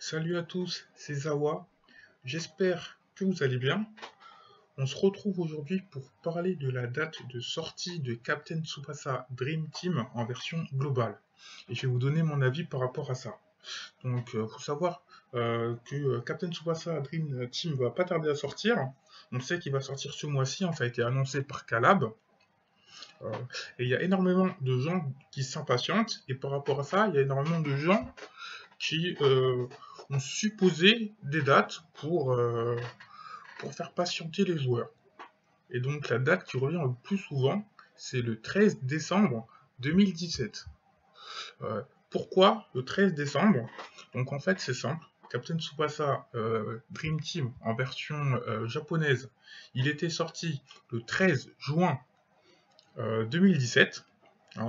Salut à tous, c'est Zawa. J'espère que vous allez bien. On se retrouve aujourd'hui pour parler de la date de sortie de Captain Tsubasa Dream Team en version globale. Et je vais vous donner mon avis par rapport à ça. Donc, faut savoir que Captain Tsubasa Dream Team va pas tarder à sortir. On sait qu'il va sortir ce mois-ci, ça a été annoncé par Calab. Euh, et il y a énormément de gens qui s'impatientent. Et par rapport à ça, il y a énormément de gens qui ont supposé des dates pour faire patienter les joueurs. Et donc la date qui revient le plus souvent, c'est le 13 décembre 2017. Pourquoi le 13 décembre? Donc en fait c'est simple. Captain Tsubasa Dream Team en version japonaise, il était sorti le 13 juin 2017. Hein.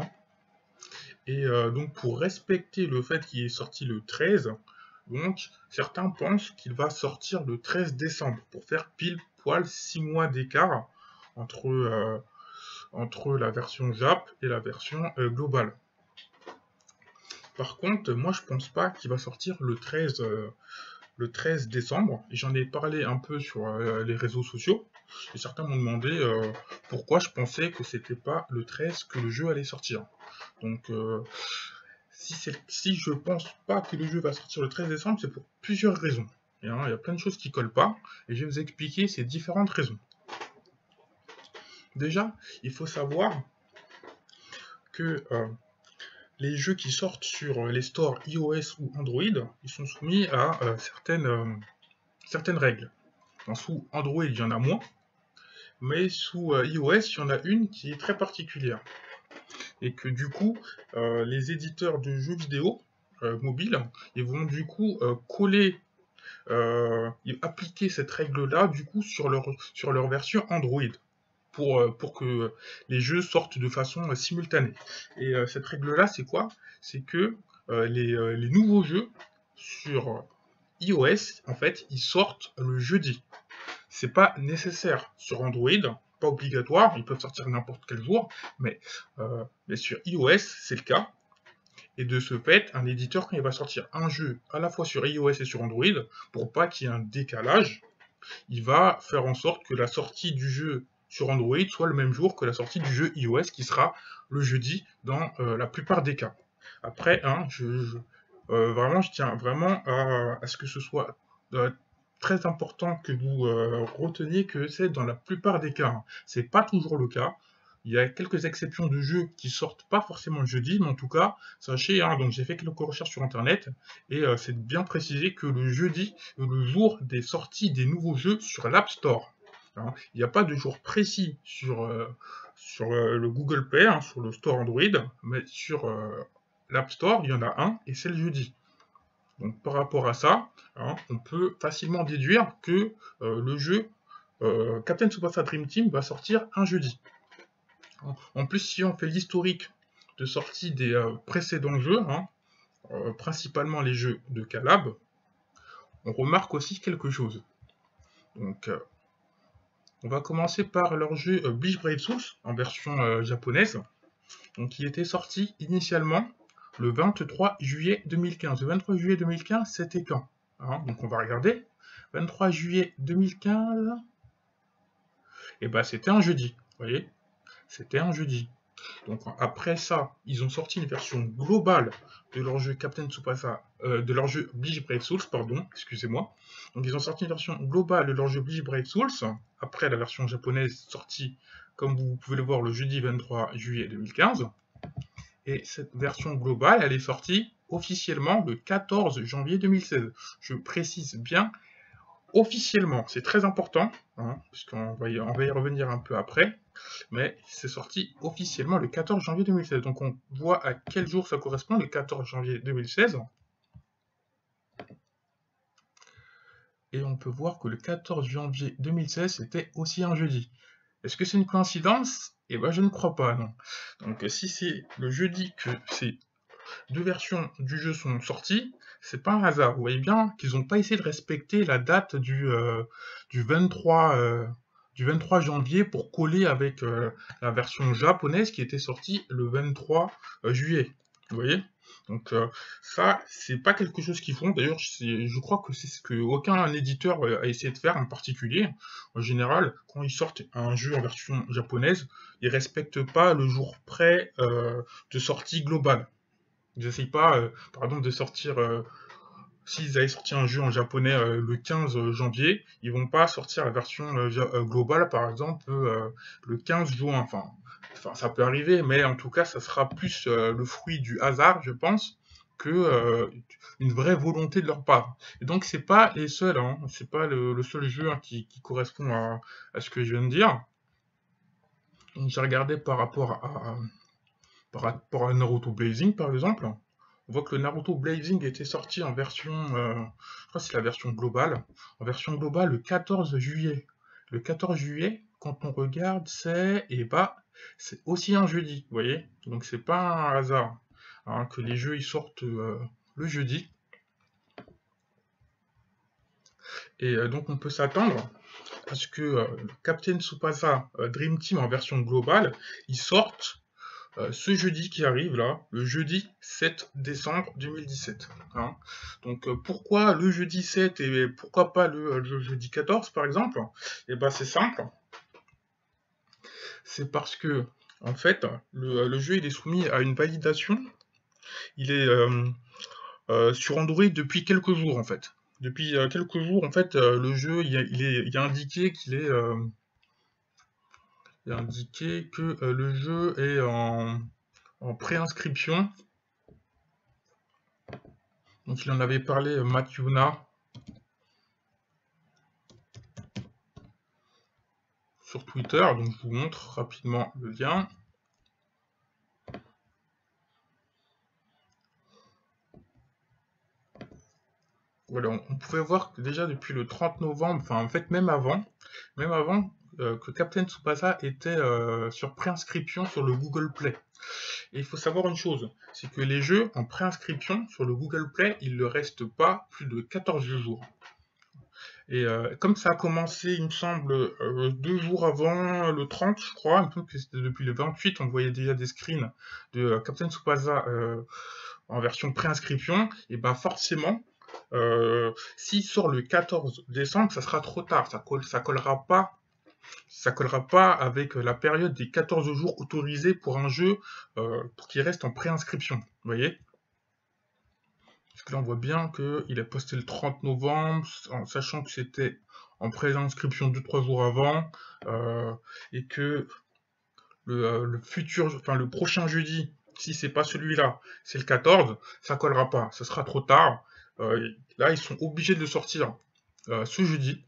Et donc pour respecter le fait qu'il est sorti le 13, donc certains pensent qu'il va sortir le 13 décembre pour faire pile poil 6 mois d'écart entre la version Jap et la version globale. Par contre, moi je pense pas qu'il va sortir le 13 décembre. Et j'en ai parlé un peu sur les réseaux sociaux. Et certains m'ont demandé pourquoi je pensais que c'était pas le 13 que le jeu allait sortir. Donc si je pense pas que le jeu va sortir le 13 décembre, c'est pour plusieurs raisons. Et, il y a plein de choses qui collent pas, et je vais vous expliquer ces différentes raisons. Déjà, il faut savoir que les jeux qui sortent sur les stores iOS ou Android, ils sont soumis à certaines règles. Sous Android, il y en a moins, mais sous iOS, il y en a une qui est très particulière. Et que du coup, les éditeurs de jeux vidéo mobiles, ils vont du coup coller appliquer cette règle-là du coup sur leur version Android pour que les jeux sortent de façon simultanée. Et cette règle-là, c'est quoi? C'est que les nouveaux jeux sur iOS, en fait, ils sortent le jeudi. C'est pas nécessaire sur Android, pas obligatoire, ils peuvent sortir n'importe quel jour, mais sur iOS, c'est le cas. Et de ce fait, un éditeur, quand il va sortir un jeu à la fois sur iOS et sur Android, pour pas qu'il y ait un décalage, il va faire en sorte que la sortie du jeu sur Android soit le même jour que la sortie du jeu iOS, qui sera le jeudi dans la plupart des cas. Après, vraiment, je tiens vraiment à ce que ce soit très important que vous reteniez que c'est dans la plupart des cas. C'est pas toujours le cas. Il y a quelques exceptions de jeux qui sortent pas forcément le jeudi, mais en tout cas, sachez, donc j'ai fait quelques recherches sur internet, et c'est bien précisé que le jeudi est le jour des sorties des nouveaux jeux sur l'App Store. Il n'y a pas de jour précis sur le Google Play, sur le store Android, mais sur l'App Store, il y en a un, et c'est le jeudi. Donc par rapport à ça, on peut facilement déduire que le jeu Captain Tsubasa Dream Team va sortir un jeudi. En plus, si on fait l'historique de sortie des précédents jeux, principalement les jeux de Calab, on remarque aussi quelque chose. Donc, on va commencer par leur jeu Bleach Brave Souls en version japonaise. Donc, il était sorti initialement le 23 juillet 2015. Le 23 juillet 2015, c'était quand? Donc, on va regarder. 23 juillet 2015, et ben, c'était un jeudi. Vous voyez? C'était un jeudi. Donc après ça, ils ont sorti une version globale de leur jeu Captain Tsubasa, de leur jeu Bleach Brave Souls, pardon, excusez-moi. Donc ils ont sorti une version globale de leur jeu Bleach Brave Souls, après la version japonaise sortie, comme vous pouvez le voir, le jeudi 23 juillet 2015. Et cette version globale, elle est sortie officiellement le 14 janvier 2016. Je précise bien, officiellement, c'est très important, puisqu'on va y revenir un peu après, mais c'est sorti officiellement le 14 janvier 2016. Donc on voit à quel jour ça correspond, le 14 janvier 2016. Et on peut voir que le 14 janvier 2016, c'était aussi un jeudi. Est-ce que c'est une coïncidence? Eh ben je ne crois pas, non. Donc si c'est le jeudi que ces deux versions du jeu sont sorties, c'est pas un hasard. Vous voyez bien qu'ils n'ont pas essayé de respecter la date du 23 janvier pour coller avec la version japonaise qui était sortie le 23 juillet. Vous voyez? Donc ça, c'est pas quelque chose qu'ils font. D'ailleurs, je crois que c'est ce que aucun éditeur a essayé de faire en particulier. En général, quand ils sortent un jeu en version japonaise, ils respectent pas le jour près de sortie globale. Ils n'essayent pas, par exemple, de sortir. S'ils avaient sorti un jeu en japonais le 15 janvier, ils vont pas sortir la version globale, par exemple, le 15 juin. Enfin, ça peut arriver, mais en tout cas, ça sera plus le fruit du hasard, je pense, que une vraie volonté de leur part. Et donc, c'est pas les seuls, hein, c'est pas le seul jeu hein, qui correspond à ce que je viens de dire. Donc, j'ai regardé par rapport à Naruto Blazing, par exemple. On voit que le Naruto Blazing était sorti en version, je crois que c'est la version globale, en version globale le 14 juillet. Le 14 juillet, quand on regarde, c'est aussi un jeudi, vous voyez? Donc c'est pas un hasard hein, que les jeux ils sortent le jeudi. Et donc on peut s'attendre à ce que Captain Tsubasa Dream Team en version globale, ils sortent ce jeudi qui arrive là, le jeudi 7 décembre 2017. Hein. Donc pourquoi le jeudi 7 et pourquoi pas le jeudi 14 par exemple? Eh ben c'est simple, c'est parce que en fait le jeu il est soumis à une validation, il est sur Android depuis quelques jours en fait. Depuis quelques jours en fait le jeu il y a indiqué il y a indiqué que le jeu est en préinscription. Donc il en avait parlé Mathiuna sur Twitter, donc je vous montre rapidement le lien. Voilà, on pouvait voir que déjà depuis le 30 novembre, enfin en fait même avant que Captain Tsubasa était sur préinscription sur le Google Play. Et il faut savoir une chose, c'est que les jeux en préinscription sur le Google Play, ils ne restent pas plus de 14 jours. Et comme ça a commencé, il me semble, 2 jours avant le 30, je crois, il me semble que c'était depuis le 28, on voyait déjà des screens de Captain Tsubasa en version préinscription, et ben forcément, s'il sort le 14 décembre, ça sera trop tard, ça collera pas avec la période des 14 jours autorisés pour un jeu pour qu'il reste en préinscription, vous voyez? Parce que là, on voit bien qu'il a posté le 30 novembre, en sachant que c'était en préinscription 2-3 jours avant, et que le prochain jeudi, si c'est pas celui-là, c'est le 14, ça collera pas, ça sera trop tard. Là, ils sont obligés de le sortir ce jeudi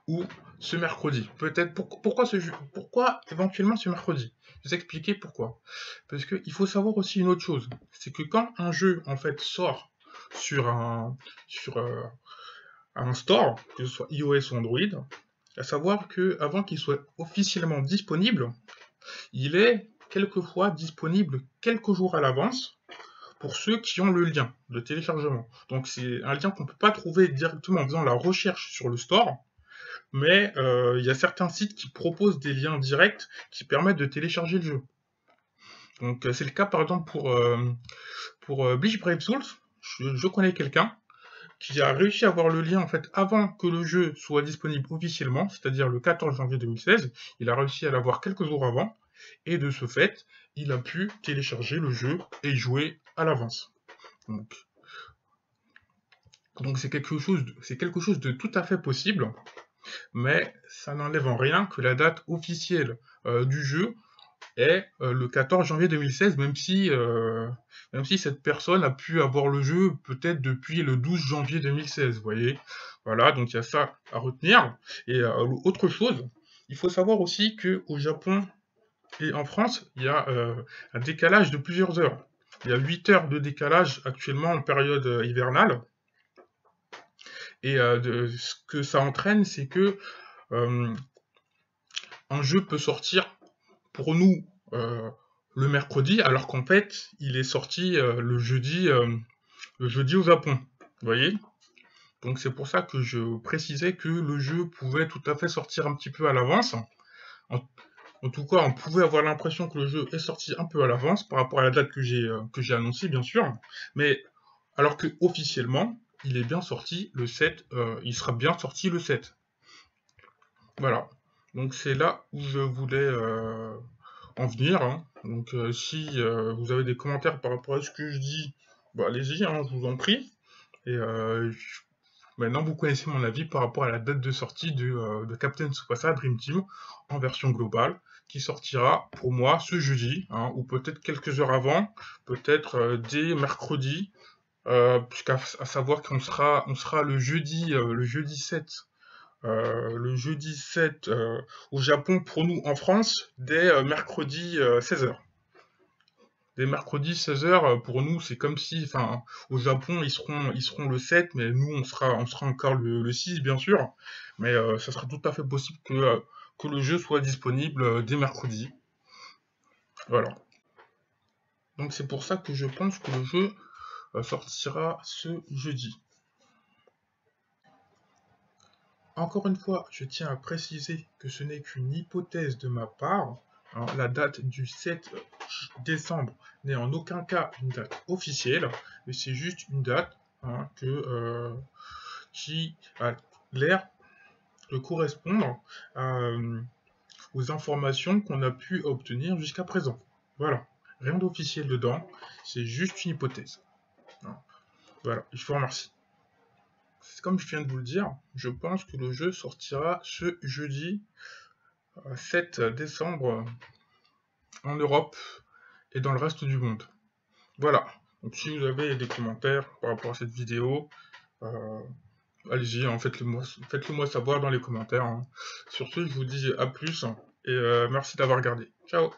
ou ce mercredi. Peut-être pourquoi éventuellement ce mercredi. Je vais vous expliquer pourquoi. Parce qu'il faut savoir aussi une autre chose, c'est que quand un jeu en fait sort sur un store, que ce soit iOS ou Android, à savoir que avant qu'il soit officiellement disponible, il est quelquefois disponible quelques jours à l'avance pour ceux qui ont le lien de téléchargement. Donc c'est un lien qu'on ne peut pas trouver directement en faisant la recherche sur le store, mais il y a certains sites qui proposent des liens directs qui permettent de télécharger le jeu. Donc c'est le cas par exemple pour Bleach Brave Souls. Je connais quelqu'un qui a réussi à avoir le lien en fait avant que le jeu soit disponible officiellement, c'est-à-dire le 14 janvier 2016. Il a réussi à l'avoir quelques jours avant, et de ce fait, il a pu télécharger le jeu et jouer à l'avance. Donc c'est quelque chose de tout à fait possible, mais ça n'enlève en rien que la date officielle du jeu est le 14 janvier 2016, même si cette personne a pu avoir le jeu peut-être depuis le 12 janvier 2016, vous voyez. Voilà, donc il y a ça à retenir. Et autre chose, il faut savoir aussi qu'au Japon et en France, il y a un décalage de plusieurs heures. Il y a 8 heures de décalage actuellement en période hivernale. Et ce que ça entraîne, c'est que un jeu peut sortir pour nous le mercredi, alors qu'en fait, il est sorti le jeudi au Japon. Vous voyez? Donc c'est pour ça que je précisais que le jeu pouvait tout à fait sortir un petit peu à l'avance. En, En tout cas, on pouvait avoir l'impression que le jeu est sorti un peu à l'avance par rapport à la date que j'ai annoncée, bien sûr. Mais alors que officiellement, il est bien sorti le 7, il sera bien sorti le 7. Voilà. Donc c'est là où je voulais en venir, hein. Donc si vous avez des commentaires par rapport à ce que je dis, bah, allez-y, hein, je vous en prie. Et maintenant vous connaissez mon avis par rapport à la date de sortie de Captain Tsubasa Dream Team en version globale, qui sortira pour moi ce jeudi, hein, ou peut-être quelques heures avant, peut-être dès mercredi, puisqu'à à savoir on sera le jeudi 7 au Japon, pour nous en France, dès mercredi 16h. Dès mercredi 16h, pour nous, c'est comme si, enfin, au Japon, ils seront le 7, mais nous, on sera encore le 6, bien sûr. Mais ça sera tout à fait possible que le jeu soit disponible dès mercredi. Voilà. Donc c'est pour ça que je pense que le jeu sortira ce jeudi. Encore une fois, je tiens à préciser que ce n'est qu'une hypothèse de ma part. Hein, la date du 7 décembre n'est en aucun cas une date officielle, mais c'est juste une date, hein, qui a l'air de correspondre aux informations qu'on a pu obtenir jusqu'à présent. Voilà, rien d'officiel dedans, c'est juste une hypothèse. Hein. Voilà, je vous remercie. Comme je viens de vous le dire, je pense que le jeu sortira ce jeudi 7 décembre en Europe et dans le reste du monde. Voilà. Donc si vous avez des commentaires par rapport à cette vidéo, euh, allez-y, hein, faites-le moi savoir dans les commentaires. Hein. Sur ce, je vous dis à plus et merci d'avoir regardé. Ciao.